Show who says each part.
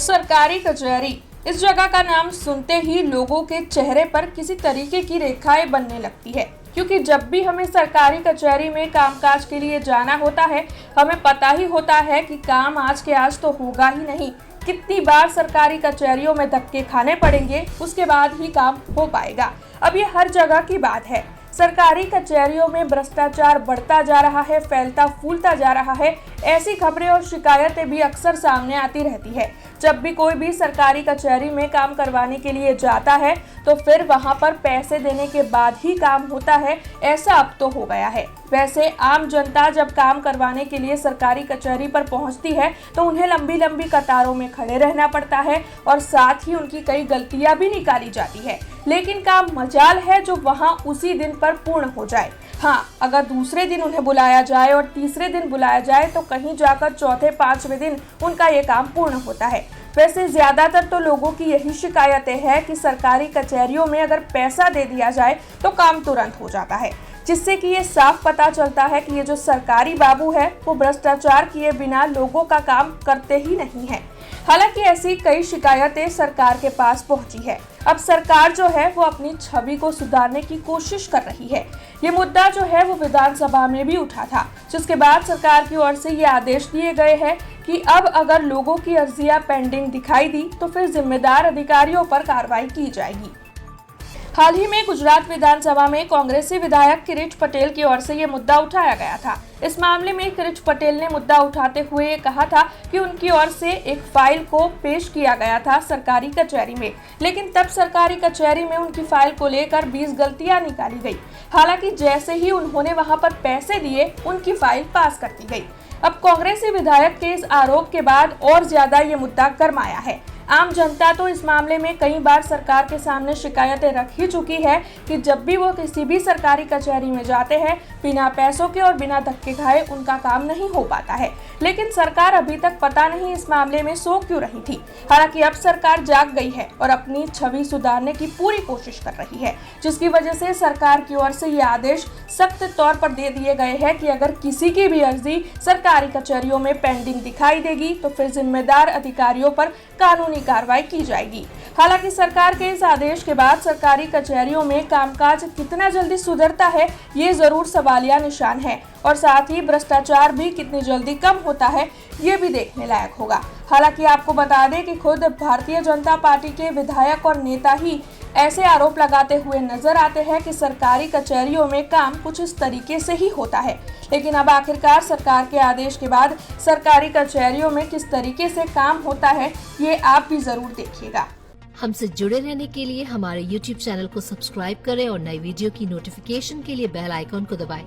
Speaker 1: सरकारी कचहरी, इस जगह का नाम सुनते ही लोगों के चेहरे पर किसी तरीके की रेखाएं बनने लगती है, क्योंकि जब भी हमें सरकारी कचहरी में कामकाज के लिए जाना होता है, हमें पता ही होता है कि काम आज के आज तो होगा ही नहीं। कितनी बार सरकारी कचहरियों में धक्के खाने पड़ेंगे, उसके बाद ही काम हो पाएगा। अब ये हर जगह की बात है। सरकारी कचहरियों में भ्रष्टाचार बढ़ता जा रहा है, फैलता फूलता जा रहा है। ऐसी खबरें और शिकायतें भी अक्सर सामने आती रहती है। जब भी कोई भी सरकारी कचहरी में काम करवाने के लिए जाता है तो फिर वहां पर पैसे देने के बाद ही काम होता है, ऐसा अब तो हो गया है। वैसे आम जनता जब काम करवाने के लिए सरकारी कचहरी पर पहुंचती है तो उन्हें लंबी लंबी कतारों में खड़े रहना पड़ता है और साथ ही उनकी कई गलतियां भी निकाली जाती है। लेकिन काम मजाल है जो वहां उसी दिन पर पूर्ण हो जाए। हाँ, अगर दूसरे दिन उन्हें बुलाया जाए और तीसरे दिन बुलाया जाए तो कहीं जाकर चौथे पांचवें दिन उनका ये काम पूर्ण होता है। वैसे ज्यादातर तो लोगों की यही शिकायतें हैं कि सरकारी कचहरियों में अगर पैसा दे दिया जाए तो काम तुरंत हो जाता है, जिससे कि ये साफ पता चलता है कि ये जो सरकारी बाबू है वो भ्रष्टाचार किए बिना लोगों का काम करते ही नहीं है। हालांकि ऐसी कई शिकायतें सरकार के पास पहुंची है। अब सरकार जो है वो अपनी छवि को सुधारने की कोशिश कर रही है। ये मुद्दा जो है वो विधानसभा में भी उठा था, जिसके बाद सरकार की ओर से ये आदेश दिए गए हैं कि अब अगर लोगों की अर्जियां पेंडिंग दिखाई दी तो फिर जिम्मेदार अधिकारियों पर कार्रवाई की जाएगी। हाल ही में गुजरात विधानसभा में कांग्रेसी विधायक किरीट पटेल की ओर से ये मुद्दा उठाया गया था। इस मामले में किरीट पटेल ने मुद्दा उठाते हुए कहा था कि उनकी ओर से एक फाइल को पेश किया गया था सरकारी कचहरी में, लेकिन तब सरकारी कचहरी में उनकी फाइल को लेकर 20 गलतियां निकाली गई। हालांकि जैसे ही उन्होंने वहां पर पैसे दिए, उनकी फाइल पास कर दी गई। अब कांग्रेसी विधायक के इस आरोप के बाद और ज्यादा ये मुद्दा गरमाया है। आम जनता तो इस मामले में कई बार सरकार के सामने शिकायतें रख ही चुकी है कि जब भी वो किसी भी सरकारी कचहरी में जाते हैं, बिना पैसों के और बिना धक्के खाए उनका काम नहीं हो पाता है। लेकिन सरकार अभी तक पता नहीं इस मामले में सो क्यों रही थी। हालांकि अब सरकार जाग गई है और अपनी छवि सुधारने की पूरी कोशिश कर रही है, जिसकी वजह से सरकार की ओर से ये आदेश सख्त तौर पर दे दिए गए हैं कि अगर किसी की भी अर्जी सरकारी कचहरियों में पेंडिंग दिखाई देगी तो फिर जिम्मेदार अधिकारियों पर कानूनी कार्रवाई की जाएगी। हालांकि सरकार के इस आदेश के बाद सरकारी कचहरियों में कामकाज कितना जल्दी सुधरता है, ये जरूर सवालिया निशान है, और साथ ही भ्रष्टाचार भी कितनी जल्दी कम होता है, ये भी देखने लायक होगा। हालांकि आपको बता दें कि खुद भारतीय जनता पार्टी के विधायक और नेता ही ऐसे आरोप लगाते हुए नजर आते हैं कि सरकारी कचहरियों में काम कुछ इस तरीके से ही होता है। लेकिन अब आखिरकार सरकार के आदेश के बाद सरकारी कचहरियों में किस तरीके से काम होता है, ये आप भी जरूर देखिएगा।
Speaker 2: हमसे जुड़े रहने के लिए हमारे YouTube चैनल को सब्सक्राइब करें और नई वीडियो की नोटिफिकेशन के लिए बेल आइकॉन को दबाएं।